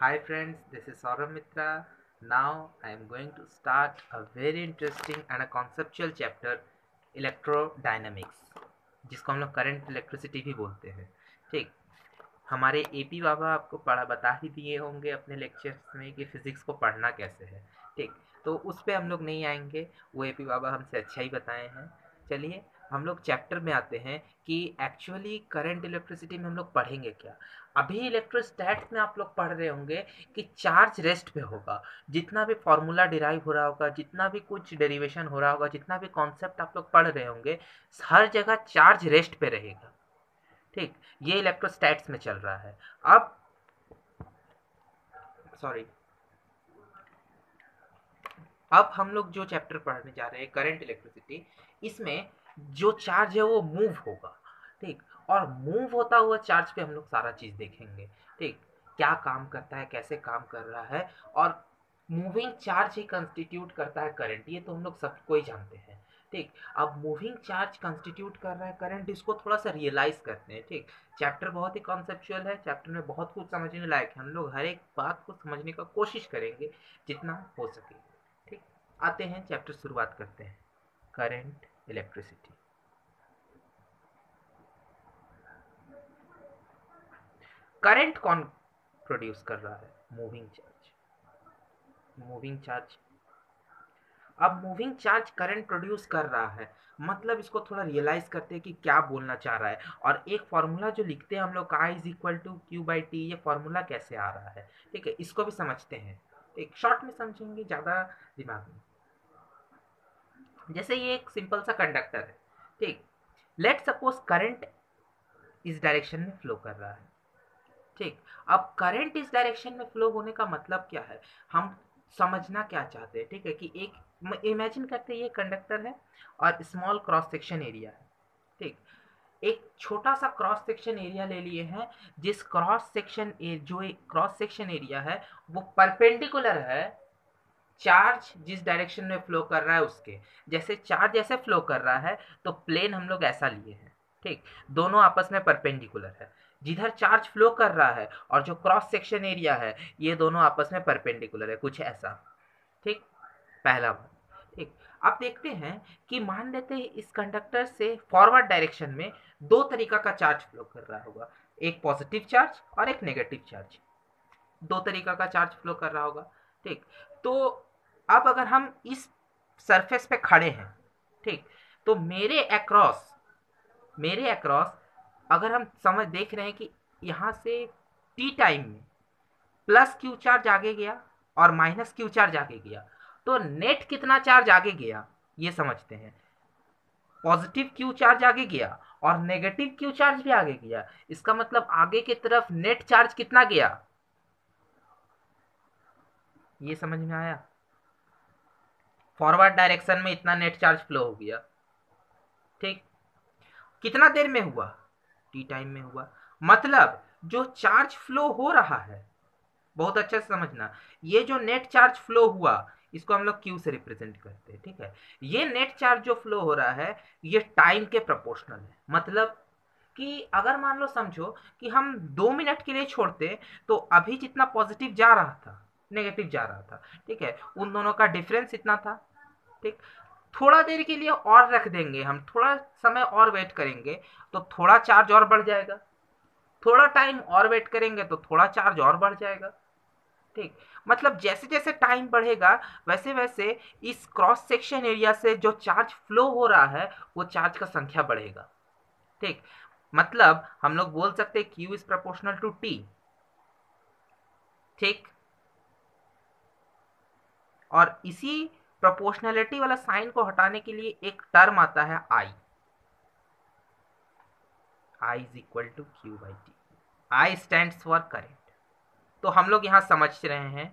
Hi friends, this is Saurabh Mitra. Now I am going to start a very interesting and a conceptual chapter electrodynamics, जिसको हम लोग current electricity भी बोलते हैं। ठीक, हमारे एपी बाबा आपको पढ़ा बता ही दिए होंगे अपने लेक्चर्स में कि फिजिक्स को पढ़ना कैसे है। ठीक, तो उस पे हम लोग नहीं आएंगे, वो एपी बाबा हमसे अच्छा ही बताए हैं। चलिए हम लोग चैप्टर में आते हैं कि एक्चुअली करंट इलेक्ट्रिसिटी में हम लोग पढ़ेंगे क्या। अभी इलेक्ट्रोस्टैट में आप लोग पढ़ रहे होंगे कि चार्ज रेस्ट पे होगा। जितना भी फॉर्मूला डिराइव हो रहा होगा, जितना भी कुछ डेरिवेशन हो रहा होगा, जितना भी कॉन्सेप्ट आप लोग पढ़ रहे होंगे, हर जगह चार्ज रेस्ट पे रहेगा। ठीक, ये इलेक्ट्रोस्टैट्स में चल रहा है। अब सॉरी, अब हम लोग जो चैप्टर पढ़ने जा रहे हैं करंट इलेक्ट्रिसिटी, इसमें जो चार्ज है वो मूव होगा। ठीक, और मूव होता हुआ चार्ज पे हम लोग सारा चीज देखेंगे। ठीक, क्या काम करता है, कैसे काम कर रहा है, और मूविंग चार्ज ही कंस्टिट्यूट करता है करंट, ये तो हम लोग सबको ही जानते हैं। ठीक, अब मूविंग चार्ज कंस्टिट्यूट कर रहा है करंट, इसको थोड़ा सा रियलाइज करते हैं। ठीक, चैप्टर बहुत ही कॉन्सेप्चुअल है, चैप्टर में बहुत कुछ समझने लायक है, हम लोग हर एक बात को समझने का कोशिश करेंगे जितना हो सके। ठीक, आते हैं चैप्टर, शुरुआत करते हैं। Current electricity. करंट कौन प्रोड्यूस कर रहा है? Moving charge. मूविंग चार्ज, अब मूविंग चार्ज करंट प्रोड्यूस कर रहा है, मतलब इसको थोड़ा रियलाइज करते हैं कि क्या बोलना चाह रहा है। और एक फॉर्मूला जो लिखते हैं हम लोग, I is equal to Q by T, ये फॉर्मूला कैसे आ रहा है। ठीक है, इसको भी समझते हैं। एक शॉर्ट में समझेंगे, ज्यादा दिमाग में। जैसे ये एक सिंपल सा कंडक्टर है। ठीक, लेट सपोज करंट इस डायरेक्शन में फ्लो कर रहा है। ठीक, अब करंट इस डायरेक्शन में फ्लो होने का मतलब क्या है, हम समझना क्या चाहते हैं। ठीक है, कि एक इमेजिन करते हैं ये कंडक्टर है और स्मॉल क्रॉस सेक्शन एरिया है। ठीक, एक छोटा सा क्रॉस सेक्शन एरिया ले लिए हैं, जिस क्रॉस सेक्शन जो एक क्रॉस सेक्शन एरिया है वो परपेंडिकुलर है चार्ज जिस डायरेक्शन में फ्लो कर रहा है उसके। जैसे चार्ज ऐसे फ्लो कर रहा है तो प्लेन हम लोग ऐसा लिए हैं। ठीक, दोनों आपस में परपेंडिकुलर है। जिधर चार्ज फ्लो कर रहा है और जो क्रॉस सेक्शन एरिया है, ये दोनों आपस में परपेंडिकुलर है, कुछ ऐसा। ठीक, पहला बात। ठीक, आप देखते हैं कि मान लेते हैं इस कंडक्टर से फॉरवर्ड डायरेक्शन में दो तरीका का चार्ज फ्लो कर रहा होगा, एक पॉजिटिव चार्ज और एक नेगेटिव चार्ज। दो तरीका का चार्ज फ्लो कर रहा होगा। ठीक, तो अब अगर हम इस सरफेस पे खड़े हैं, ठीक, तो मेरे अक्रॉस अगर हम समझ देख रहे हैं कि यहां से टी टाइम में प्लस क्यू चार्ज आगे गया और माइनस क्यू चार्ज आगे गया, तो नेट कितना चार्ज आगे गया ये समझते हैं। पॉजिटिव क्यू चार्ज आगे गया और नेगेटिव क्यू चार्ज भी आगे गया, इसका मतलब आगे की तरफ नेट चार्ज कितना गया, ये समझ में आया। फॉरवर्ड डायरेक्शन में इतना नेट चार्ज फ्लो हो गया। ठीक, कितना देर में हुआ? टी टाइम में हुआ। मतलब जो चार्ज फ्लो हो रहा है, बहुत अच्छे से समझना, ये जो नेट चार्ज फ्लो हुआ इसको हम लोग क्यू से रिप्रेजेंट करते हैं। ठीक है, ये नेट चार्ज जो फ्लो हो रहा है ये टाइम के प्रोपोर्शनल है। मतलब कि अगर मान लो समझो कि हम 2 मिनट के लिए छोड़ते तो अभी जितना पॉजिटिव जा रहा था नेगेटिव जा रहा था, ठीक है, उन दोनों का डिफरेंस इतना था। ठीक, थोड़ा देर के लिए और रख देंगे, हम थोड़ा समय और वेट करेंगे तो थोड़ा चार्ज और बढ़ जाएगा, थोड़ा टाइम और वेट करेंगे तो थोड़ा चार्ज और बढ़ जाएगा। ठीक, मतलब जैसे जैसे टाइम बढ़ेगा वैसे वैसे इस क्रॉस सेक्शन एरिया से जो चार्ज फ्लो हो रहा है वो चार्ज का संख्या बढ़ेगा। ठीक, मतलब हम लोग बोल सकते हैं Q is proportional to T। ठीक, और इसी प्रोपोर्शनैलिटी वाला साइन को हटाने के लिए एक टर्म आता है I is equal to Q by T. I stand for current. तो हम लोग यहाँ समझ रहे हैं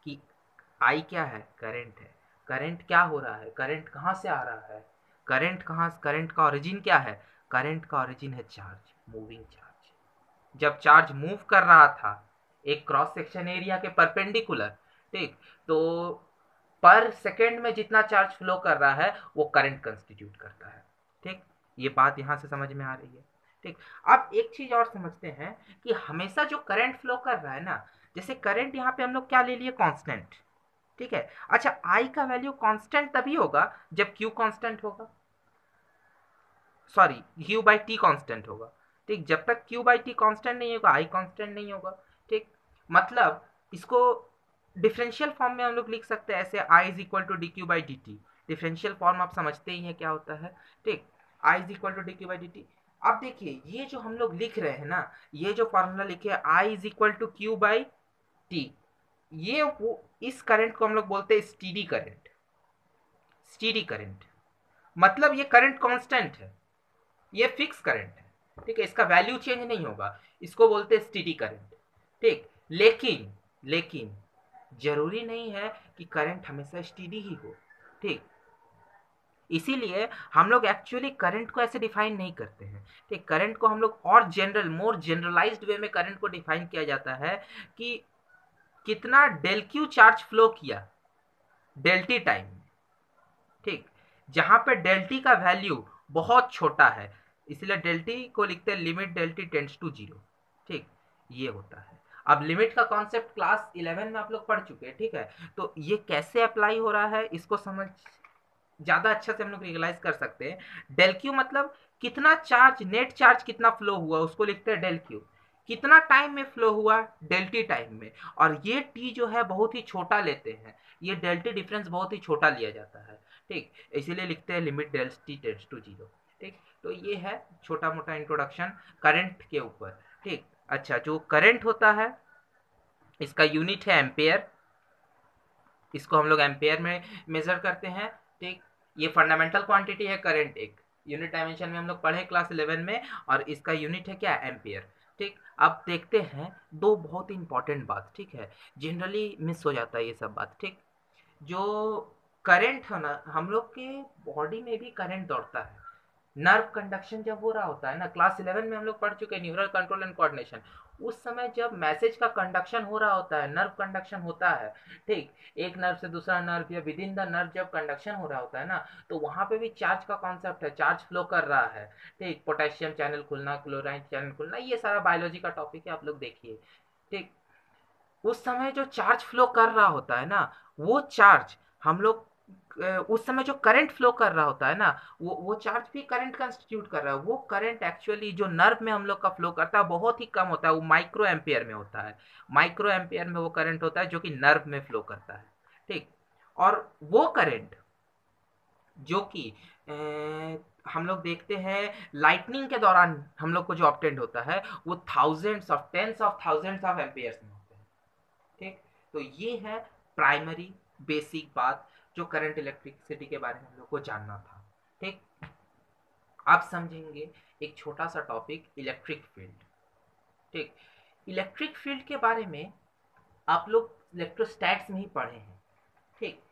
कि I क्या है? करंट है। करंट क्या हो रहा है? करंट कहाँ से आ रहा है? करंट का ओरिजिन क्या है? करंट का ओरिजिन है चार्ज, मूविंग चार्ज। जब चार्ज मूव कर रहा था एक क्रॉस सेक्शन एरिया के परपेंडिकुलर, ठीक, तो पर सेकेंड में जितना चार्ज फ्लो कर रहा है वो करंट कंस्टिट्यूट करता है। ठीक, ये बात यहां से समझ में आ रही है। ठीक, अब एक चीज और समझते हैं कि हमेशा जो करंट फ्लो कर रहा है ना, जैसे करंट यहाँ पे हम लोग क्या ले लिए, कांस्टेंट, ठीक है। अच्छा, आई का वैल्यू कांस्टेंट तभी होगा जब क्यू कांस्टेंट होगा, sorry Q by T constant होगा, ठीक। जब तक क्यू बाई टी कांस्टेंट नहीं होगा आई कांस्टेंट नहीं होगा, ठीक। मतलब इसको डिफरेंशियल फॉर्म में हम लोग लिख सकते हैं ऐसे, I is equal to D Q by D t. Differential form आप समझते ही हैं क्या होता है, ठीक। I is equal to D Q by D t. अब देखिए ये जो हम लोग लिख रहे हैं ना, ये जो फॉर्मूला लिखे I is equal to Q by T, ये वो इस करंट को हम लोग बोलते हैं स्टीडी करंट। स्टीडी करंट मतलब ये करंट कांस्टेंट है, ये फिक्स करंट है, ठीक है, इसका वैल्यू चेंज नहीं होगा, इसको बोलते हैं स्टीडी करंट, ठीक। लेकिन लेकिन जरूरी नहीं है कि करंट हमेशा स्टीडी ही हो, ठीक। इसीलिए हम लोग एक्चुअली करंट को ऐसे डिफाइन नहीं करते हैं, ठीक। करंट को हम लोग और जनरल, मोर जनरलाइज्ड वे में करंट को डिफाइन किया जाता है कि कितना डेल क्यू चार्ज फ्लो किया डेल टी टाइम में, ठीक। जहां पे डेल टी का वैल्यू बहुत छोटा है, इसलिए डेल टी को लिखते हैं limit del T tends to zero, ठीक। ये होता है। अब लिमिट का कॉन्सेप्ट क्लास 11 में आप लोग पढ़ चुके हैं, ठीक है। तो ये कैसे अप्लाई हो रहा है इसको समझ ज्यादा अच्छा से हम लोग रियलाइज कर सकते हैं। डेल क्यू मतलब कितना चार्ज, नेट चार्ज कितना फ्लो हुआ उसको लिखते हैं डेल क्यू। कितना टाइम में फ्लो हुआ, डेल टी टाइम में। और ये टी जो है बहुत ही छोटा लेते हैं, ये डेल टी डिफरेंस बहुत ही छोटा लिया जाता है, ठीक। इसीलिए लिखते हैं limit del T tends to zero, ठीक। तो ये है छोटा मोटा इंट्रोडक्शन करंट के ऊपर, ठीक। अच्छा, जो करंट होता है इसका यूनिट है एम्पेयर, इसको हम लोग एम्पेयर में मेजर करते हैं, ठीक। ये फंडामेंटल क्वांटिटी है करंट, एक यूनिट डायमेंशन में हम लोग पढ़े क्लास 11 में, और इसका यूनिट है क्या, एम्पेयर, ठीक। अब देखते हैं दो बहुत ही इंपॉर्टेंट बात, ठीक है, जनरली मिस हो जाता है ये सब बात, ठीक। जो करंट है ना, हम लोग के बॉडी में भी करंट दौड़ता है, नर्व कंडक्शन जब हो रहा होता है ना, क्लास 11 में हम लोग पढ़ चुके हैं न्यूरल कंट्रोल एंड कोऑर्डिनेशन। उस समय जब मैसेज का कंडक्शन हो रहा होता है, नर्व कंडक्शन होता है, ठीक। एक नर्व से दूसरा नर्व या विद इन द नर्व जब कंडक्शन हो रहा होता है ना, तो वहां पे भी चार्ज का कॉन्सेप्ट है, चार्ज फ्लो कर रहा है, ठीक। पोटेशियम चैनल खुलना, क्लोराइड चैनल खुलना, ये सारा बायोलॉजी का टॉपिक है, आप लोग देखिए, ठीक। उस समय जो चार्ज फ्लो कर रहा होता है ना, वो चार्ज हम लोग उस समय जो करंट फ्लो कर रहा होता है ना, वो चार्ज भी करंट कंस्टिट्यूट कर रहा है। वो करंट एक्चुअली जो नर्व में हम लोग का फ्लो करता है बहुत ही कम होता है, वो माइक्रो एम्पियर में होता है, माइक्रो एम्पियर में वो करंट होता है जो कि नर्व में फ्लो करता है, ठीक। और वो करंट जो कि हम लोग देखते हैं लाइटनिंग के दौरान हम लोग को जो ऑब्टेंड होता है, वो thousands of, tens of thousands of amperes में होते हैं, ठीक। तो ये है प्राइमरी बेसिक बात जो करंट इलेक्ट्रिसिटी के बारे में हम लोग को जानना था, ठीक। आप समझेंगे एक छोटा सा टॉपिक, इलेक्ट्रिक फील्ड, ठीक। इलेक्ट्रिक फील्ड के बारे में आप लोग इलेक्ट्रोस्टैट्स में ही पढ़े हैं, ठीक।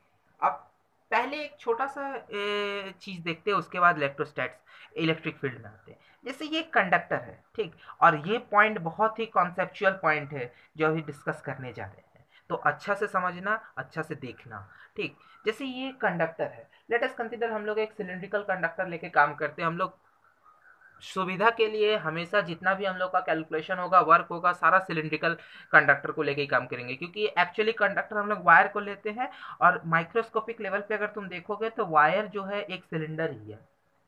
अब पहले एक छोटा सा चीज देखते हैं, उसके बाद इलेक्ट्रोस्टैट्स इलेक्ट्रिक फील्ड में आते हैं। जैसे ये कंडक्टर है, ठीक। और ये पॉइंट बहुत ही कॉन्सेप्चुअल पॉइंट है जो अभी डिस्कस करने जा रहे हैं, तो अच्छा से समझना, अच्छा से देखना, ठीक। जैसे ये कंडक्टर है, लेट अस कंसीडर हम लोग एक सिलिंड्रिकल कंडक्टर लेके काम करते हैं। हम लोग सुविधा के लिए हमेशा जितना भी हम लोग का कैलकुलेशन होगा, वर्क होगा, सारा सिलिंड्रिकल कंडक्टर को लेके ही काम करेंगे, क्योंकि एक्चुअली कंडक्टर हम लोग वायर को लेते हैं, और माइक्रोस्कोपिक लेवल पे अगर तुम देखोगे तो वायर जो है एक सिलेंडर ही है,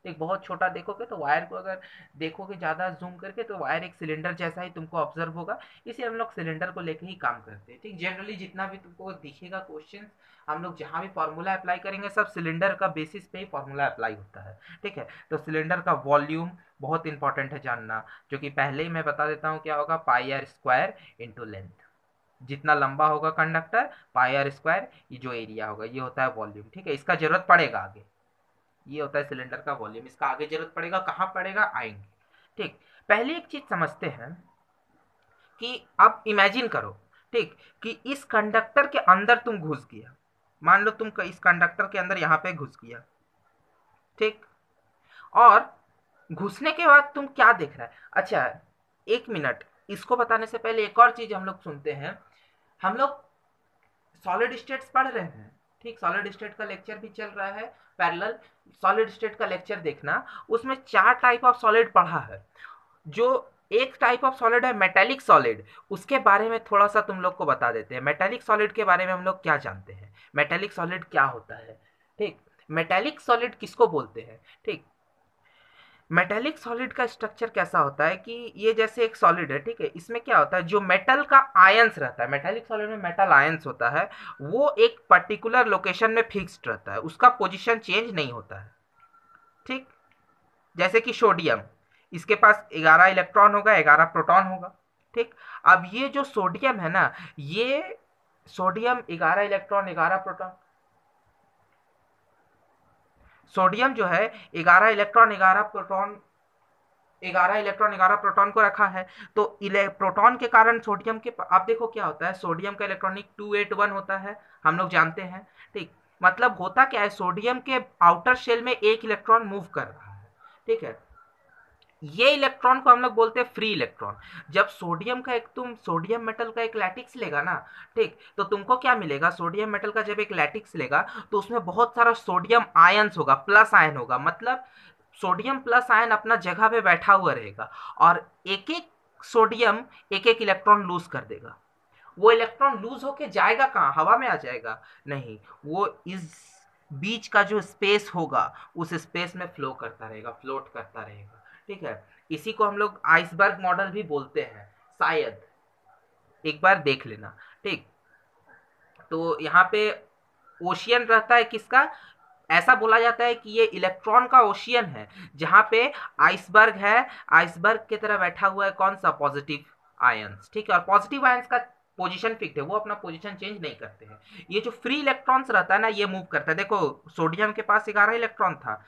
एक बहुत छोटा देखोगे तो वायर को अगर देखोगे ज़्यादा जूम करके तो वायर एक सिलेंडर जैसा ही तुमको ऑब्जर्व होगा, इसे हम लोग सिलेंडर को लेके ही काम करते हैं, ठीक। जनरली जितना भी तुमको दिखेगा क्वेश्चन, हम लोग जहाँ भी फॉर्मूला अप्लाई करेंगे सब सिलेंडर का बेसिस पे ही फॉर्मूला अप्लाई होता है, ठीक है। तो सिलेंडर का वॉल्यूम बहुत इंपॉर्टेंट है जानना, जो कि पहले ही मैं बता देता हूँ क्या होगा, पाई आर स्क्वायर इंटू लेंथ। जितना लंबा होगा कंडक्टर, पाई आर स्क्वायर, ये जो एरिया होगा ये होता है वॉल्यूम, ठीक है। इसका जरूरत पड़ेगा आगे, ये होता है सिलेंडर का वॉल्यूम, इसका आगे जरूरत पड़ेगा, कहाँ पड़ेगा, आएंगे, ठीक। पहले एक चीज समझते हैं कि आप इमेजिन करो, ठीक, कि इस कंडक्टर के अंदर तुम घुस गया, मान लो तुम इस कंडक्टर के अंदर यहाँ पे घुस गया, ठीक। और घुसने के बाद तुम क्या देख रहा है, अच्छा एक मिनट, इसको बताने से पहले एक और चीज हम लोग सुनते हैं। हम लोग सॉलिड स्टेट्स पढ़ रहे हैं, ठीक, सॉलिड स्टेट का लेक्चर भी चल रहा है पैरेलल। सॉलिड स्टेट का लेक्चर देखना, उसमें 4 टाइप ऑफ सॉलिड पढ़ा है। जो एक टाइप ऑफ सॉलिड है मेटेलिक सॉलिड, उसके बारे में थोड़ा सा तुम लोग को बता देते हैं। मेटेलिक सॉलिड के बारे में हम लोग क्या जानते हैं, मेटेलिक सॉलिड क्या होता है। ठीक, मेटेलिक सॉलिड किसको बोलते हैं। ठीक, मेटेलिक सॉलिड का स्ट्रक्चर कैसा होता है कि ये जैसे एक सॉलिड है, ठीक है, इसमें क्या होता है, जो मेटल का आयंस रहता है, मेटेलिक सॉलिड में मेटल आयंस होता है, वो एक पर्टिकुलर लोकेशन में फिक्स्ड रहता है, उसका पोजीशन चेंज नहीं होता है। ठीक, जैसे कि सोडियम, इसके पास 11 इलेक्ट्रॉन होगा, 11 प्रोटॉन होगा। ठीक, अब ये जो सोडियम है ना, ये सोडियम 11 इलेक्ट्रॉन 11 प्रोटॉन, सोडियम जो है 11 इलेक्ट्रॉन 11 प्रोटॉन, 11 इलेक्ट्रॉन 11 प्रोटॉन को रखा है। तो प्रोटॉन के कारण सोडियम के, आप देखो क्या होता है, सोडियम का इलेक्ट्रॉनिक 281 होता है, हम लोग जानते हैं। ठीक, मतलब होता क्या है, सोडियम के आउटर शेल में एक इलेक्ट्रॉन मूव कर रहा है। ठीक है, ये इलेक्ट्रॉन को हम लोग बोलते हैं फ्री इलेक्ट्रॉन। जब सोडियम का एक, तुम सोडियम मेटल का एक लैटिक्स लेगा ना, ठीक, तो तुमको क्या मिलेगा, सोडियम मेटल का जब एक लैटिक्स लेगा तो उसमें बहुत सारा सोडियम आयंस होगा, प्लस आयन होगा, मतलब सोडियम प्लस आयन अपना जगह पे बैठा हुआ रहेगा, और एक एक सोडियम एक एक इलेक्ट्रॉन लूज कर देगा। वो इलेक्ट्रॉन लूज होके जाएगा कहाँ, हवा में आ जाएगा, नहीं, वो इस बीच का जो स्पेस होगा उस स्पेस में फ्लो करता रहेगा, फ्लोट करता रहेगा। ठीक है, इसी को हम लोग आइसबर्ग मॉडल भी बोलते हैं, शायद एक बार देख लेना। ठीक, तो यहाँ पे ओशियन रहता है किसका, ऐसा बोला जाता है कि ये इलेक्ट्रॉन का ओशियन है, जहां पे आइसबर्ग है, आइसबर्ग की तरह बैठा हुआ है कौन सा, पॉजिटिव आयंस। ठीक है, और पॉजिटिव आयंस का पोजीशन फिक्स है, वो अपना पोजीशन चेंज नहीं करते हैं। ये जो फ्री इलेक्ट्रॉन्स रहता है ना, ये मूव करता है। देखो सोडियम के पास 11 इलेक्ट्रॉन था,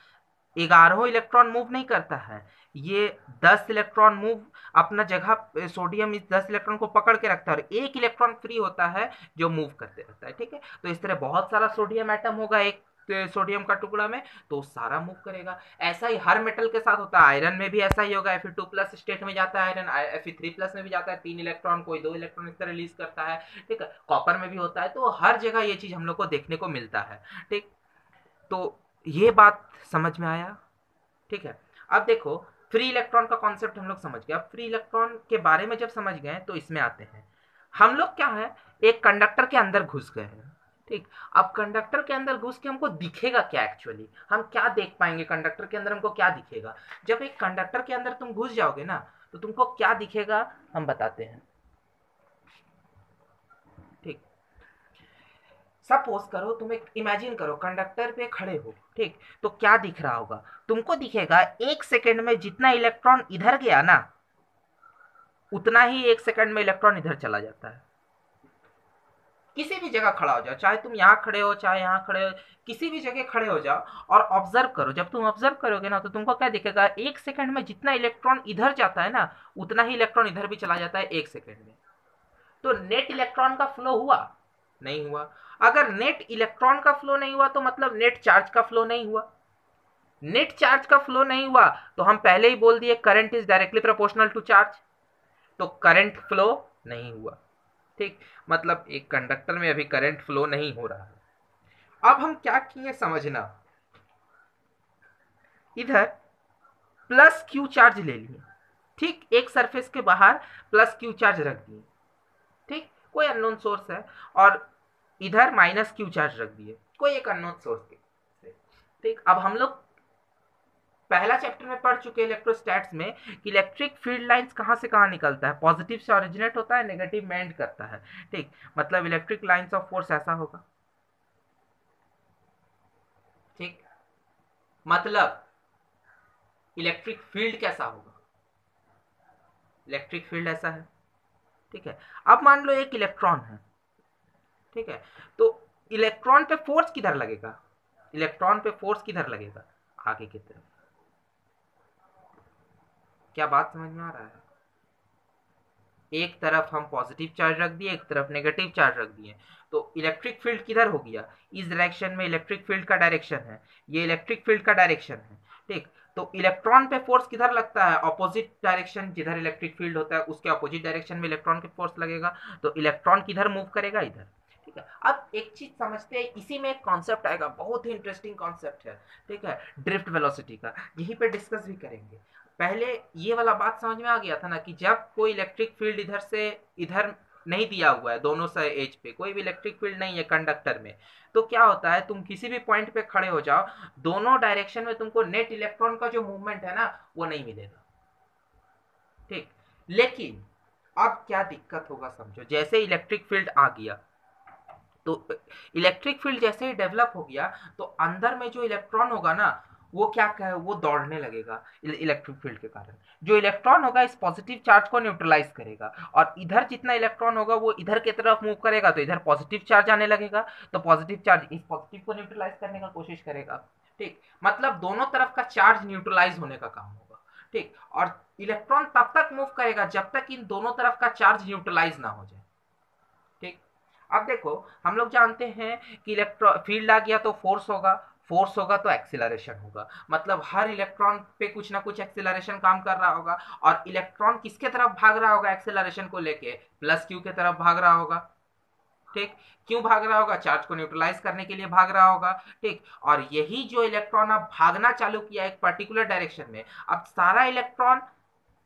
11 इलेक्ट्रॉन मूव नहीं करता है, ये 10 इलेक्ट्रॉन मूव अपना जगह, सोडियम इस 10 इलेक्ट्रॉन को पकड़ के रखता है, और एक इलेक्ट्रॉन फ्री होता है जो मूव करते रहता है। ठीक है, तो इस तरह बहुत सारा सोडियम एटम होगा एक सोडियम का टुकड़ा में, तो सारा मूव करेगा। ऐसा ही हर मेटल के साथ होता है, आयरन में भी ऐसा ही होगा, Fe2+ स्टेट में जाता है आयरन, Fe3+ में भी जाता है, 3 इलेक्ट्रॉन, कोई 2 इलेक्ट्रॉन इस तरह रिलीज करता है। ठीक है, कॉपर में भी होता है, तो हर जगह ये चीज हम लोग को देखने को मिलता है। ठीक, तो ये बात समझ में आया। ठीक है, अब देखो फ्री इलेक्ट्रॉन का कॉन्सेप्ट हम लोग समझ गए, अब फ्री इलेक्ट्रॉन के बारे में जब समझ गए तो इसमें आते हैं। हम लोग क्या है, एक कंडक्टर के अंदर घुस गए हैं। ठीक, अब कंडक्टर के अंदर घुस के हमको दिखेगा क्या, एक्चुअली हम क्या देख पाएंगे कंडक्टर के अंदर, हमको क्या दिखेगा। जब एक कंडक्टर के अंदर तुम घुस जाओगे ना, तो तुमको क्या दिखेगा, हम बताते हैं। ठीक, सपोज करो, तुम एक इमेजिन करो कंडक्टर पे खड़े हो, ठीक, तो क्या दिख रहा होगा, तुमको दिखेगा 1 सेकंड में जितना इलेक्ट्रॉन इधर गया ना, उतना ही 1 सेकंड में इलेक्ट्रॉन इधर चला जाता है। किसी भी जगह खड़ा हो जाओ, चाहे तुम यहाँ खड़े हो चाहे यहाँ खड़े हो, किसी भी जगह खड़े हो जाओ और ऑब्जर्व करो। जब तुम ऑब्जर्व करोगे ना, तो तुमको क्या दिखेगा, 1 सेकंड में जितना इलेक्ट्रॉन इधर जाता है ना, उतना ही इलेक्ट्रॉन इधर भी चला जाता है 1 सेकंड में। तो नेट इलेक्ट्रॉन का फ्लो हुआ, नहीं हुआ। अगर नेट इलेक्ट्रॉन का फ्लो नहीं हुआ, तो मतलब नेट चार्ज का फ्लो नहीं हुआ। नेट चार्ज का फ्लो नहीं हुआ, तो हम पहले ही बोल दिए current is directly proportional to charge, तो करंट फ्लो नहीं हुआ। ठीक, मतलब एक कंडक्टर में अभी करंट फ्लो नहीं हो रहा है। अब हम क्या किए समझना, इधर प्लस क्यू चार्ज ले लिए, ठीक, एक सरफेस के बाहर प्लस क्यू चार्ज रख दिए, ठीक, कोई अननोन सोर्स है, और इधर माइनस क्यू चार्ज रख दिए, कोई एक अननोन सोर्स के। ठीक, अब हम लोग पहला चैप्टर में पढ़ चुके इलेक्ट्रोस्टैट्स में कि इलेक्ट्रिक फील्ड लाइंस कहाँ से कहाँ निकलता है, पॉजिटिव से ओरिजिनेट होता है, नेगेटिव में एंड करता है। ठीक, मतलब इलेक्ट्रिक लाइंस ऑफ फोर्स ऐसा होगा। ठीक, मतलब इलेक्ट्रिक फील्ड कैसा होगा, इलेक्ट्रिक फील्ड ऐसा है। ठीक है, अब मान लो एक इलेक्ट्रॉन है, ठीक है, तो इलेक्ट्रॉन पे फोर्स किधर लगेगा, इलेक्ट्रॉन पे फोर्स किधर लगेगा, आगे की तरफ। क्या बात समझ में आ रहा है, एक तरफ हम पॉजिटिव चार्ज रख दिए, एक तरफ नेगेटिव चार्ज रख दिए, तो इलेक्ट्रिक फील्ड किधर हो गया, इस डायरेक्शन में इलेक्ट्रिक फील्ड का डायरेक्शन है, ये इलेक्ट्रिक फील्ड का डायरेक्शन है। ठीक, तो इलेक्ट्रॉन पे फोर्स किधर लगता है, ऑपोजिट डायरेक्शन, जिधर इलेक्ट्रिक फील्ड होता है उसके ऑपोजिट डायरेक्शन में इलेक्ट्रॉन के फोर्स लगेगा, तो इलेक्ट्रॉन किधर मूव करेगा, इधर। ठीक है, अब एक चीज समझते हैं, इसी में एक कॉन्सेप्ट आएगा, बहुत ही इंटरेस्टिंग कॉन्सेप्ट है, ठीक है, ड्रिफ्ट वेलोसिटी का, यहीं पे डिस्कस भी करेंगे। पहले ये वाला बात समझ में आ गया था ना कि जब कोई इलेक्ट्रिक फील्ड इधर से इधर नहीं दिया हुआ है, दोनों से एज पे कोई भी इलेक्ट्रिक फील्ड नहीं है कंडक्टर में, तो क्या होता है, तुम किसी भी पॉइंट पे खड़े हो जाओ, दोनों डायरेक्शन में तुमको नेट इलेक्ट्रॉन का जो मूवमेंट है ना वो नहीं मिलेगा। ठीक, लेकिन अब क्या दिक्कत होगा समझो, जैसे इलेक्ट्रिक फील्ड आ गया तो इलेक्ट्रिक फील्ड जैसे ही डेवलप हो गया तो अंदर में जो इलेक्ट्रॉन होगा ना वो क्या कहे, वो दौड़ने लगेगा इलेक्ट्रिक फील्ड के कारण। जो इलेक्ट्रॉन होगा इस पॉजिटिव चार्ज को न्यूट्रलाइज करेगा, और इधर जितना इलेक्ट्रॉन होगा वो इधर की तरफ मूव करेगा तो इधर पॉजिटिव चार्ज आने लगेगा, तो पॉजिटिव चार्ज इस पॉजिटिव को न्यूट्रलाइज करने का कोशिश करेगा। ठीक, मतलब दोनों तरफ का चार्ज न्यूट्रलाइज होने का काम होगा। ठीक, और इलेक्ट्रॉन तब तक मूव करेगा जब तक इन दोनों तरफ का चार्ज न्यूट्रलाइज ना हो जाए। ठीक, अब देखो हम लोग जानते हैं कि इलेक्ट्रॉन फील्ड आ गया तो फोर्स होगा, फोर्स होगा तो एक्सीलरेशन होगा, मतलब हर इलेक्ट्रॉन पे कुछ ना कुछ एक्सीलरेशन काम कर रहा होगा, और इलेक्ट्रॉन किसके तरफ भाग रहा होगा एक्सीलरेशन को लेके, प्लस क्यू के तरफ भाग रहा होगा। ठीक, क्यों भाग रहा होगा, चार्ज को न्यूट्रलाइज करने के लिए भाग रहा होगा। ठीक, और यही जो इलेक्ट्रॉन अब भागना चालू किया एक पर्टिकुलर डायरेक्शन में, अब सारा इलेक्ट्रॉन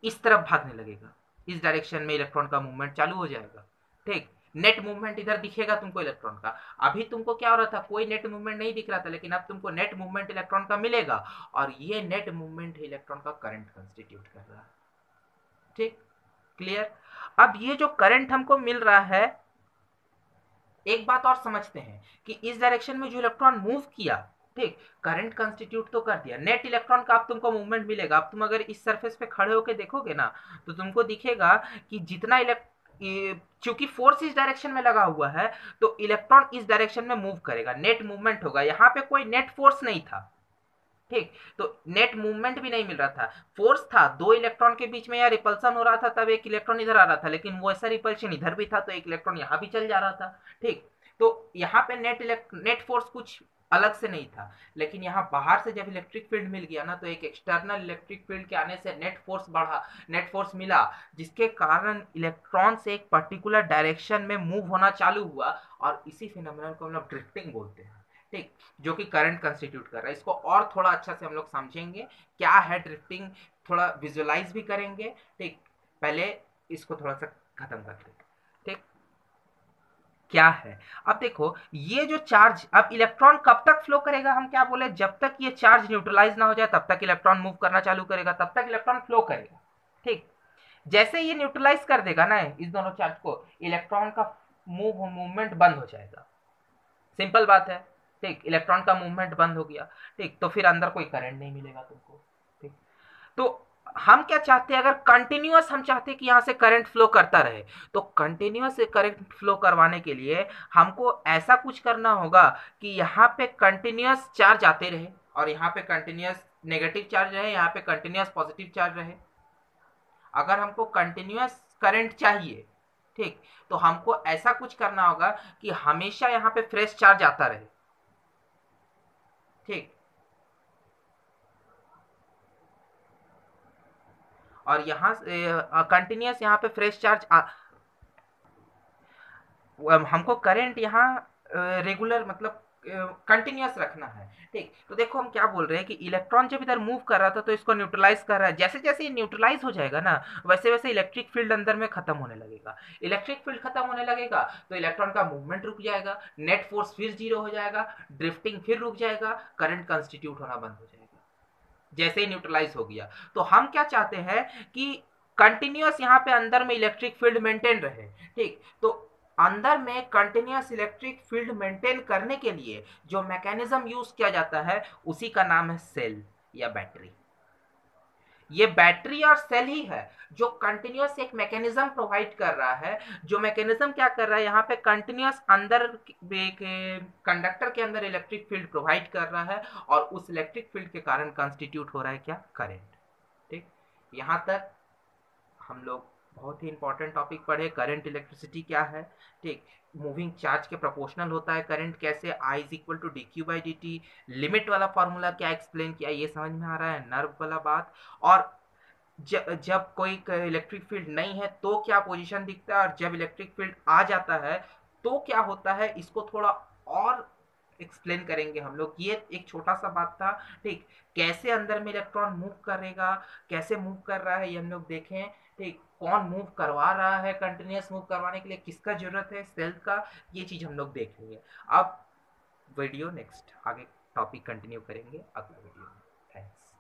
इस तरफ भागने लगेगा, इस डायरेक्शन में इलेक्ट्रॉन का मूवमेंट चालू हो जाएगा। ठीक, नेट मूवमेंट इधर दिखेगा तुमको इलेक्ट्रॉन का। अभी तुमको क्या हो रहा था, कोई नेट मूवमेंट नहीं दिख रहा था, लेकिन अब तुमको नेट मूवमेंट इलेक्ट्रॉन का मिलेगा, और ये नेट मूवमेंट इलेक्ट्रॉन का करंट कंस्टिट्यूट कर रहा है। ठीक, क्लियर। अब ये जो करंट हमको मिल रहा है, एक बात और समझते हैं कि इस डायरेक्शन में जो इलेक्ट्रॉन मूव किया, ठीक, करंट कंस्टिट्यूट तो कर दिया, नेट इलेक्ट्रॉन का अब तुमको मूवमेंट मिलेगा। अब तुम अगर इस सरफेस पे खड़े होकर देखोगे ना तो तुमको दिखेगा कि जितना चूंकि फोर्स इस डायरेक्शन में लगा हुआ है तो इलेक्ट्रॉन इस डायरेक्शन में मूव करेगा, नेट मूवमेंट होगा। यहाँ पे कोई नेट फोर्स नहीं था। ठीक, तो नेट मूवमेंट भी नहीं मिल रहा था, फोर्स था, दो इलेक्ट्रॉन के बीच में या रिपल्सन हो रहा था, तब एक इलेक्ट्रॉन इधर आ रहा था, लेकिन वो ऐसा रिपल्शन इधर भी था तो एक इलेक्ट्रॉन यहाँ भी चल जा रहा था। ठीक, तो यहाँ पे नेट फोर्स कुछ अलग से नहीं था, लेकिन यहाँ बाहर से जब इलेक्ट्रिक फील्ड मिल गया ना तो एक एक्सटर्नल इलेक्ट्रिक फील्ड के आने से नेट फोर्स बढ़ा, नेट फोर्स मिला, जिसके कारण इलेक्ट्रॉन से एक पर्टिकुलर डायरेक्शन में मूव होना चालू हुआ, और इसी फिनोमेनन को हम लोग ड्रिफ्टिंग बोलते हैं। ठीक, जो कि करंट कंस्टिट्यूट कर रहा है। इसको और थोड़ा अच्छा से हम लोग समझेंगे क्या है ड्रिफ्टिंग, थोड़ा विजुअलाइज भी करेंगे। ठीक, पहले इसको थोड़ा सा खत्म करते हैं। ठीक, क्या है, अब देखो ये जो चार्ज, अब इलेक्ट्रॉन कब तक फ्लो करेगा, हम क्या बोले, जब तक ये चार्ज न्यूट्रलाइज ना हो जाए तब तक इलेक्ट्रॉन मूव करना चालू करेगा, तब तक इलेक्ट्रॉन फ्लो करेगा। ठीक, जैसे ये न्यूट्रलाइज कर देगा ना इस दोनों चार्ज को, इलेक्ट्रॉन का मूवमेंट बंद हो जाएगा। सिंपल बात है। ठीक, इलेक्ट्रॉन का मूवमेंट बंद हो गया। ठीक, तो फिर अंदर कोई करंट नहीं मिलेगा तुमको। ठीक, तो हम क्या चाहते हैं, अगर कंटिन्यूअस हम चाहते हैं कि यहां से करंट फ्लो करता रहे, तो कंटिन्यूअस करंट फ्लो करवाने के लिए हमको ऐसा कुछ करना होगा कि यहाँ पे कंटिन्यूअस चार्ज आते रहे, और यहाँ पे कंटिन्यूअस नेगेटिव चार्ज रहे, यहाँ पे कंटिन्यूअस पॉजिटिव चार्ज रहे। अगर हमको कंटिन्यूअस करंट चाहिए, ठीक, तो हमको ऐसा कुछ करना होगा कि हमेशा यहाँ पे फ्रेश चार्ज आता रहे। ठीक, और यहाँ कंटिन्यूअस यहाँ पे फ्रेश चार्ज हमको करंट यहाँ रेगुलर मतलब कंटिन्यूअस रखना है। ठीक, तो देखो हम क्या बोल रहे हैं कि इलेक्ट्रॉन जब इधर मूव कर रहा था तो इसको न्यूट्रलाइज कर रहा है, जैसे जैसे ये न्यूट्रलाइज हो जाएगा ना वैसे वैसे इलेक्ट्रिक फील्ड अंदर में खत्म होने लगेगा। इलेक्ट्रिक फील्ड खत्म होने लगेगा तो इलेक्ट्रॉन का मूवमेंट रुक जाएगा, नेट फोर्स फिर जीरो हो जाएगा, ड्रिफ्टिंग फिर रुक जाएगा, करंट कंस्टिट्यूट होना बंद हो जाएगा जैसे ही न्यूट्रलाइज हो गया। तो हम क्या चाहते हैं कि कंटिन्यूअस यहाँ पे अंदर में इलेक्ट्रिक फील्ड मेंटेन रहे। ठीक, तो अंदर में कंटिन्यूअस इलेक्ट्रिक फील्ड मेंटेन करने के लिए जो मैकेनिज्म यूज किया जाता है उसी का नाम है सेल या बैटरी। ये बैटरी और सेल ही है जो कंटिन्यूअस एक मैकेनिज्म प्रोवाइड कर रहा है। जो मैकेनिज्म क्या कर रहा है, यहाँ पे कंटिन्यूअस अंदर एक कंडक्टर के अंदर इलेक्ट्रिक फील्ड प्रोवाइड कर रहा है, और उस इलेक्ट्रिक फील्ड के कारण कंस्टिट्यूट हो रहा है क्या, करंट। ठीक, यहाँ तक हम लोग बहुत ही इंपॉर्टेंट टॉपिक पढ़े, करंट इलेक्ट्रिसिटी क्या है। ठीक, मूविंग चार्ज के प्रोपोर्शनल होता है करंट, कैसे I is equal to D Q by D T, लिमिट वाला फॉर्मूला क्या एक्सप्लेन किया ये समझ में आ रहा है, नर्व वाला बात, और जब कोई इलेक्ट्रिक फील्ड नहीं है तो क्या पोजीशन दिखता है, और जब इलेक्ट्रिक फील्ड आ जाता है तो क्या होता है, इसको थोड़ा और एक्सप्लेन करेंगे हम लोग। ये एक छोटा सा बात था, ठीक। कैसे अंदर में इलेक्ट्रॉन मूव करेगा, कैसे मूव कर रहा है ये हम लोग देखें, ठीक। कौन मूव करवा रहा है, कंटिन्यूस मूव करवाने के लिए किसका जरूरत है, सेल का, ये चीज हम लोग देख लेंगे। अब वीडियो नेक्स्ट आगे टॉपिक कंटिन्यू करेंगे अगले वीडियो में। थैंक्स।